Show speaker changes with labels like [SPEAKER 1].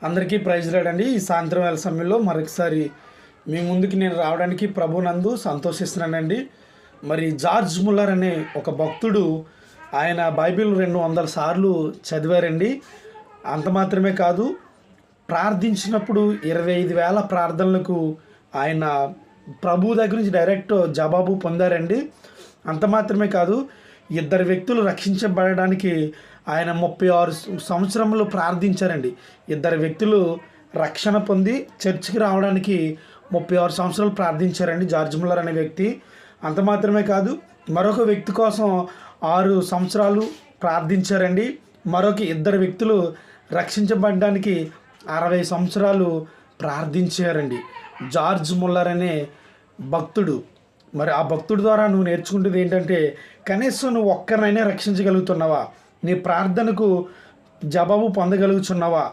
[SPEAKER 1] అందరికీ ప్రైజ్ రాడండి. ఈ సాయంత్రం వేళ సమయంలో మరొకసారి మీ ముందుకి నేను రావడానికి ప్రభునందు సంతోషిస్తున్నానండి. మరి జార్జ్ ముల్లర్ అనే ఒక భక్తుడు ఆయన బైబిల్ 200 సార్లు చదివారండి. అంత మాత్రమే కాదు, ప్రార్థించినప్పుడు 25,000 ప్రార్థనలకు ఆయన ప్రభు దగ్గర నుంచి డైరెక్ట్ జవాబు పొందారండి. అంత మాత్రమే కాదు, ఇద్దరు వ్యక్తులు రక్షించబడడానికి ఆయన 36 సంవత్సరములు ప్రార్థించారండి. ఇద్దరు వ్యక్తులు రక్షణ పొంది చర్చికి రావడానికి 36 సంవత్సరాలు ప్రార్థించారండి జార్జ్ ముల్లర్ అనే వ్యక్తి. అంత మాత్రమే కాదు, మరొక వ్యక్తి కోసం 6 సంవత్సరాలు ప్రార్థించారండి. మరొక ఇద్దరు వ్యక్తులు రక్షించబడడానికి 60 సంవత్సరాలు ప్రార్థించారండి. జార్జ్ ముల్లర్ అనే భక్తుడు. మరి ఆ భక్తుడి ద్వారా నువ్వు నేర్చుకుంటుంది ఏంటంటే, కనీసం నువ్వు ఒక్కరినైనా రక్షించగలుగుతున్నావా? నీ ప్రార్థనకు జవాబు పొందగలుగుతున్నావా?